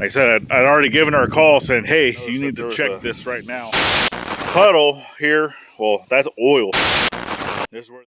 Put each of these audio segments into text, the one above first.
Like I said, I'd already given her a call saying, hey, you need to check this right now. Puddle here, well, that's oil. This is where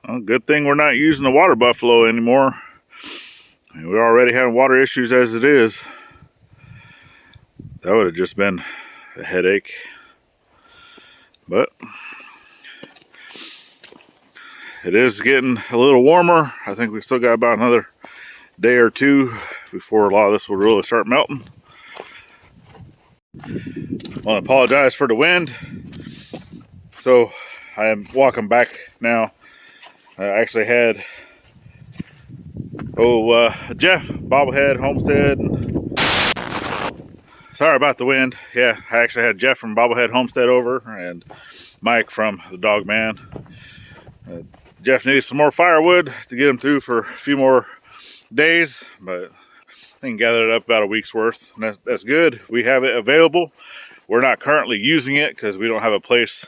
well, good thing we're not using the water buffalo anymore. I mean, we're already having water issues as it is. That would have just been a headache. But it is getting a little warmer. I think we've still got about another day or two before a lot of this will really start melting. I want to apologize for the wind. So I am walking back now. I actually had Jeff, Bobblehead Homestead. Sorry about the wind. Yeah, I actually had Jeff from Bobblehead Homestead over and Mike from the Dog Man. Jeff needs some more firewood to get him through for a few more days, but I can gather it up about a week's worth. And that's good. We have it available. We're not currently using it because we don't have a place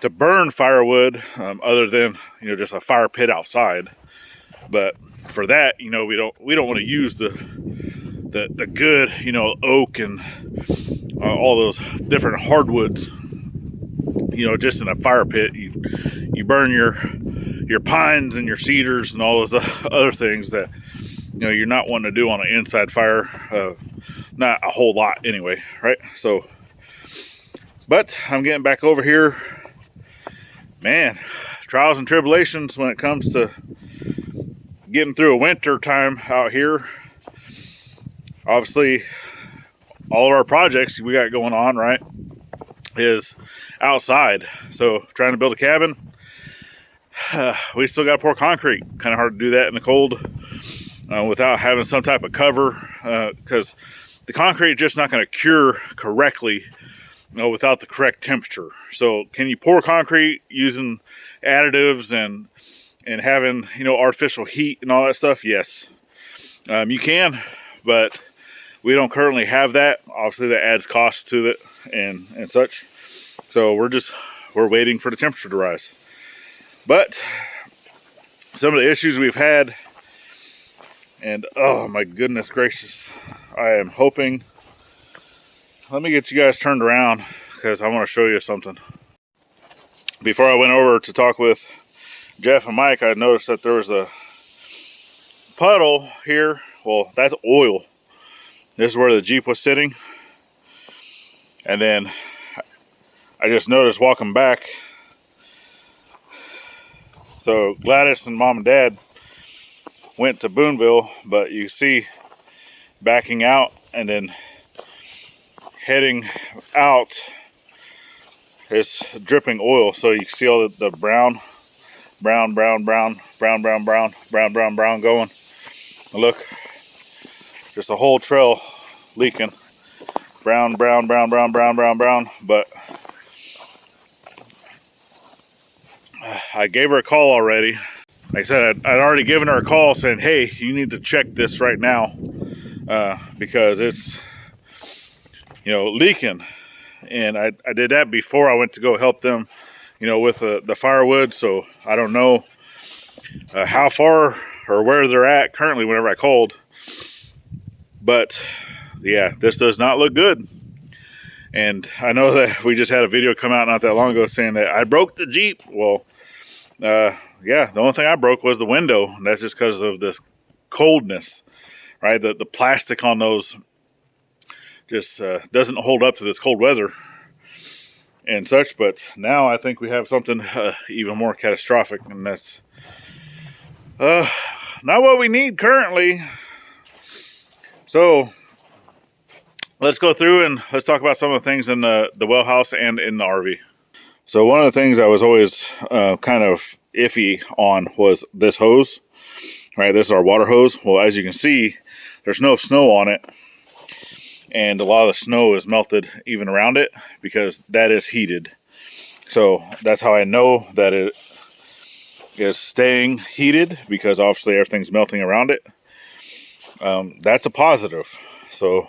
to burn firewood other than just a fire pit outside. But for that, we don't want to use the good oak and all those different hardwoods just in a fire pit. You burn your pines and your cedars and all those other things that you're not wanting to do on an inside fire. Not a whole lot anyway, right? So but I'm getting back over here. Man, trials and tribulations when it comes to getting through a winter time out here. Obviously, all of our projects we got going on, right, is outside. So trying to build a cabin, we still got to pour concrete. Kind of hard to do that in the cold without having some type of cover, because the concrete is just not going to cure correctly without the correct temperature. So can you pour concrete using additives and having artificial heat and all that stuff? Yes, you can, but we don't currently have that. Obviously that adds cost to it and such. So we're waiting for the temperature to rise. But some of the issues we've had, and oh my goodness gracious, I am hoping, let me get you guys turned around because I want to show you something. Before I went over to talk with Jeff and Mike, I noticed that there was a puddle here. Well, that's oil. This is where the Jeep was sitting. And then I just noticed walking back. So Gladys and Mom and Dad went to Boonville, but you see backing out and then heading out is dripping oil. So you can see all the brown going. And look, just a whole trail leaking. Brown. But I gave her a call already. Like I said, I'd already given her a call saying, hey, you need to check this right now because it's leaking. And I did that before I went to go help them with the firewood. So I don't know how far or where they're at currently whenever I called. But yeah, this does not look good. And I know that we just had a video come out not that long ago saying that I broke the Jeep. Well, yeah, the only thing I broke was the window. And that's just because of this coldness, right? The plastic on those just doesn't hold up to this cold weather and such. But now I think we have something even more catastrophic, and that's not what we need currently. So let's go through and let's talk about some of the things in the Wellhouse and in the RV. So one of the things I was always kind of iffy on was this hose, right? This is our water hose. Well, as you can see, there's no snow on it. And a lot of the snow is melted even around it because that is heated. So that's how I know that it is staying heated, because obviously everything's melting around it. That's a positive. So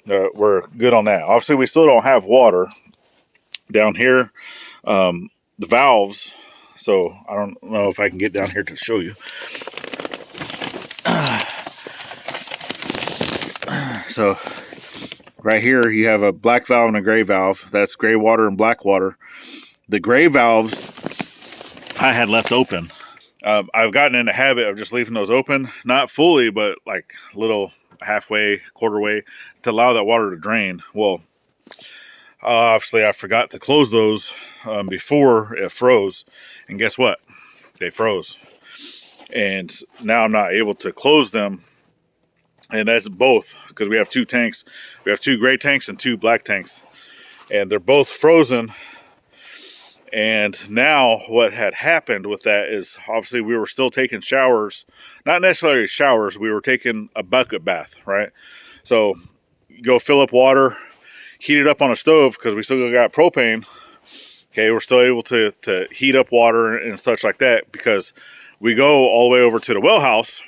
we're good on that. Obviously, we still don't have water down here. The valves, so I don't know if I can get down here to show you. So right here you have a black valve and a gray valve. That's gray water and black water. The gray valves I had left open. I've gotten in the habit of just leaving those open, not fully, but like a little halfway, quarter way, to allow that water to drain. Well, obviously I forgot to close those before it froze, and guess what? They froze, and now I'm not able to close them. And that's both because we have two tanks. We have two gray tanks and two black tanks, and they're both frozen. And now what had happened with that is obviously we were still taking showers, not necessarily showers, we were taking a bucket bath, right? So you go fill up water, heat it up on a stove because we still got propane. Okay, we're still able to heat up water and such like that because we go all the way over to the Wellhouse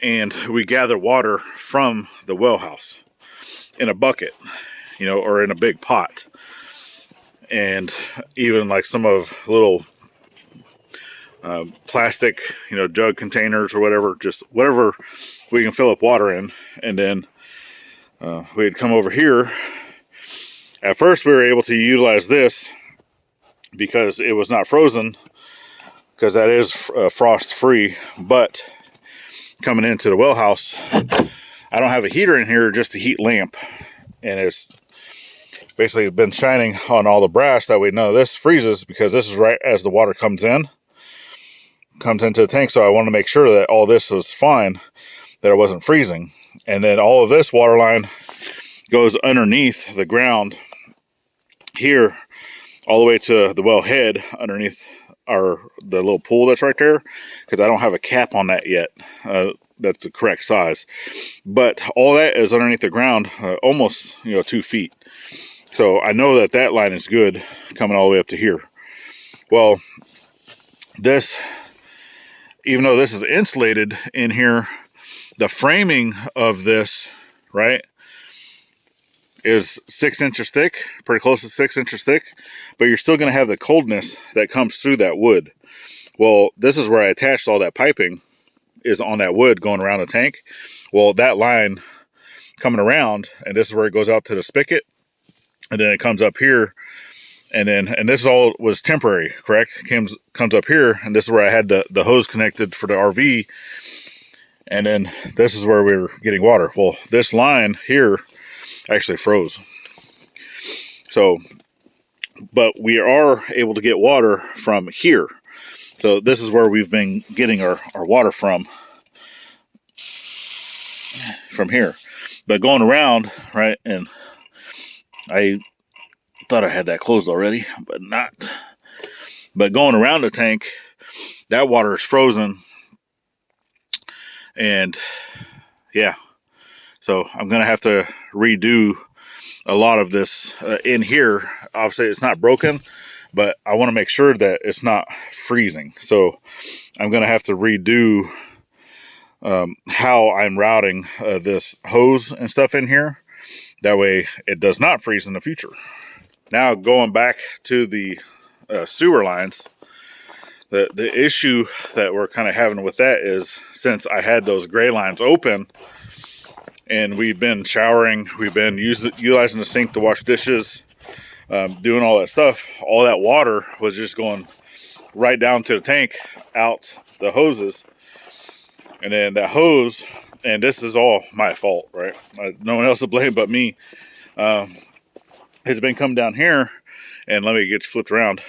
and we gather water from the Wellhouse in a bucket, you know, or in a big pot. And even like some of little plastic, you know, jug containers or whatever, just whatever we can fill up water in. And then we'd come over here. At first we were able to utilize this because it was not frozen, because that is frost free. But coming into the Wellhouse, I don't have a heater in here, just a heat lamp, and it's basically been shining on all the brass. That way none of this freezes, because this is right as the water comes into the tank. So I want to make sure that all this was fine, that it wasn't freezing. And then all of this water line goes underneath the ground here all the way to the well head underneath the little pool that's right there, because I don't have a cap on that yet. That's the correct size, but all that is underneath the ground, almost 2 feet. So I know that that line is good coming all the way up to here. Well, this, even though this is insulated in here, the framing of this, right, is 6 inches thick, pretty close to 6 inches thick, but you're still going to have the coldness that comes through that wood. Well, this is where I attached all that piping, is on that wood going around the tank. Well, that line coming around, and this is where it goes out to the spigot, and then it comes up here, and this all was temporary, correct? It comes up here, and this is where I had the hose connected for the RV, and then this is where we were getting water. Well, this line here actually froze. So, but we are able to get water from here. So this is where we've been getting our water from here. But going around, right, and I thought I had that closed already, but not. But going around the tank, that water is frozen. And yeah, so I'm going to have to redo a lot of this in here. Obviously it's not broken, but I want to make sure that it's not freezing. So I'm going to have to redo how I'm routing this hose and stuff in here. That way it does not freeze in the future. Now going back to the sewer lines, the issue that we're kind of having with that is, since I had those gray lines open and we've been showering, we've been utilizing the sink to wash dishes, doing all that stuff, all that water was just going right down to the tank, out the hoses. And then that hose, and this is all my fault, right? No one else to blame but me. It's been coming down here, and let me get you flipped around.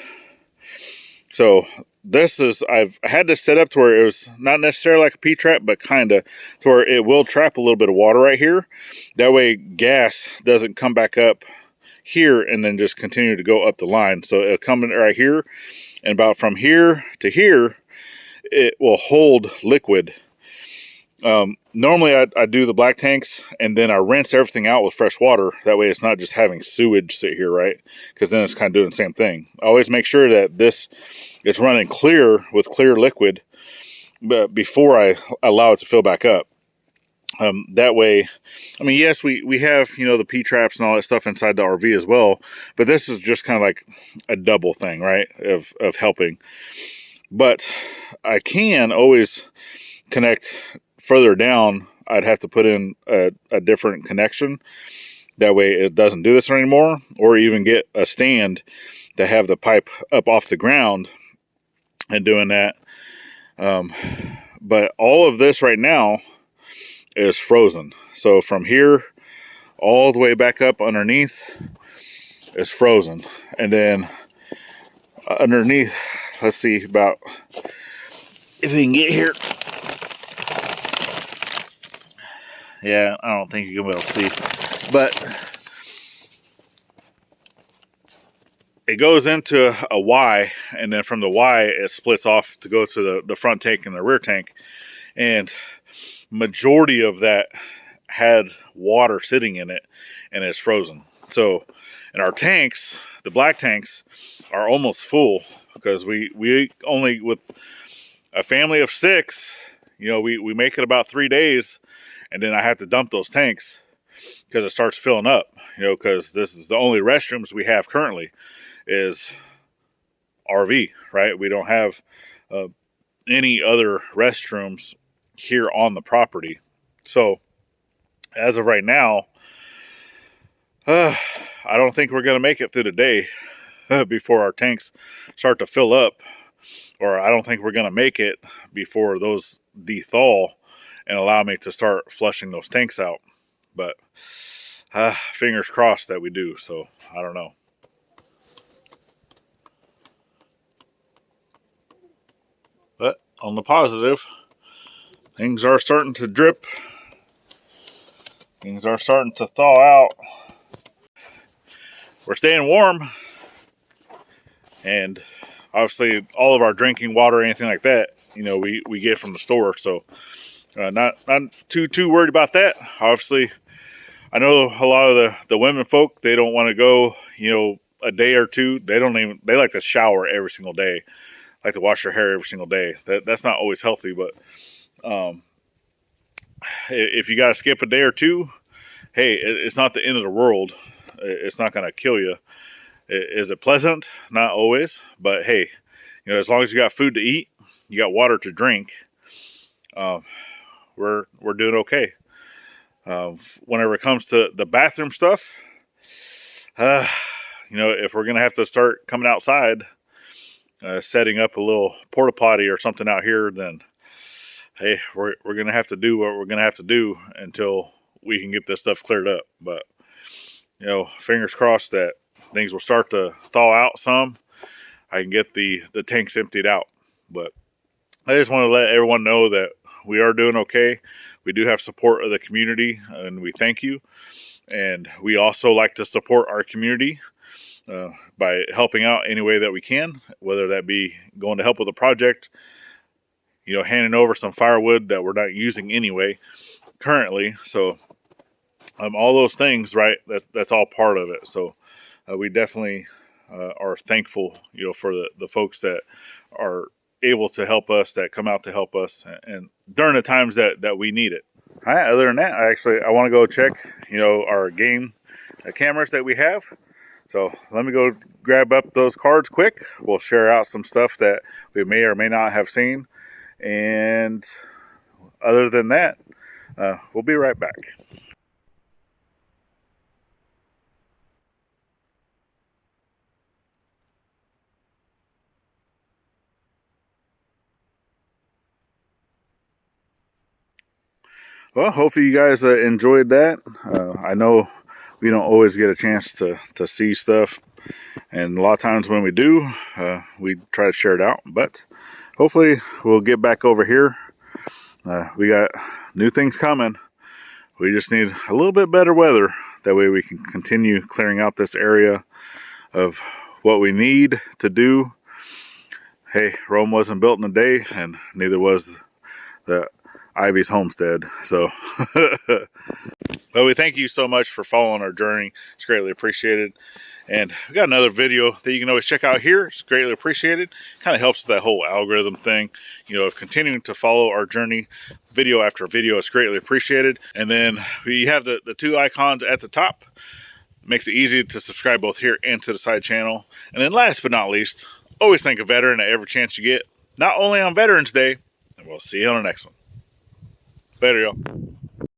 So this is, I had this set up to where it was not necessarily like a P-trap, but kind of to where it will trap a little bit of water right here. That way gas doesn't come back up here and then just continue to go up the line. So it'll come in right here, and about from here to here, it will hold liquid. Normally I do the black tanks and then I rinse everything out with fresh water. That way it's not just having sewage sit here, right? Because then it's kind of doing the same thing. I always make sure that this is running clear with clear liquid before I allow it to fill back up. That way, I mean, yes, we have, the P-traps and all that stuff inside the RV as well, but this is just kind of like a double thing, right, of helping. But I can always connect further down. I'd have to put in a different connection. That way it doesn't do this anymore, or even get a stand to have the pipe up off the ground and doing that. But all of this right now is frozen. So from here all the way back up underneath is frozen. And then underneath, let's see about if we can get here. Yeah, I don't think you're gonna be able to see, but it goes into a Y, and then from the Y it splits off to go to the front tank and the rear tank. And majority of that had water sitting in it, and it's frozen. So, and our tanks, the black tanks, are almost full, because we only, with a family of 6, we make it about 3 days, and then I have to dump those tanks because it starts filling up, because this is the only restrooms we have currently is RV, right? We don't have any other restrooms here on the property. So as of right now, I don't think we're going to make it through the day before our tanks start to fill up, or I don't think we're going to make it before those de-thaw and allow me to start flushing those tanks out. But fingers crossed that we do. So I don't know. But on the positive, things are starting to drip. Things are starting to thaw out. We're staying warm. And obviously all of our drinking water, anything like that, we get from the store. So not too worried about that. Obviously, I know a lot of the women folk, they don't want to go, a day or two. They like to shower every single day. Like to wash their hair every single day. That's not always healthy, but if you got to skip a day or two, hey, it's not the end of the world. It's not going to kill you. Is it pleasant? Not always, but hey, as long as you got food to eat, you got water to drink, we're doing okay. Whenever it comes to the bathroom stuff, if we're gonna have to start coming outside, setting up a little porta potty or something out here, then hey, we're gonna have to do what we're gonna have to do until we can get this stuff cleared up. But fingers crossed that things will start to thaw out some. I can get the tanks emptied out. But I just want to let everyone know that we are doing okay. We do have support of the community, and we thank you. And we also like to support our community by helping out any way that we can, whether that be going to help with a project, handing over some firewood that we're not using anyway currently. So all those things, right, that's all part of it. So we definitely are thankful, for the folks that are able to help us, that come out to help us, and during the times that we need it. All right, other than that, I want to go check, our game cameras that we have. So let me go grab up those cards quick. We'll share out some stuff that we may or may not have seen. And other than that, we'll be right back. Well, hopefully you guys enjoyed that. I know we don't always get a chance to see stuff, and a lot of times when we do, we try to share it out. But hopefully we'll get back over here. We got new things coming. We just need a little bit better weather. That way we can continue clearing out this area of what we need to do. Hey, Rome wasn't built in a day, and neither was the Ivy's Homestead. So, but we thank you so much for following our journey. It's greatly appreciated. And we got another video that you can always check out here. It's greatly appreciated. Kind of helps with that whole algorithm thing, you know, of continuing to follow our journey video after video. It's greatly appreciated. And then we have the two icons at the top. Makes it easy to subscribe both here and to the side channel. And then last but not least, always thank a veteran at every chance you get. Not only on Veterans Day, and we'll see you on the next one. Later, y'all.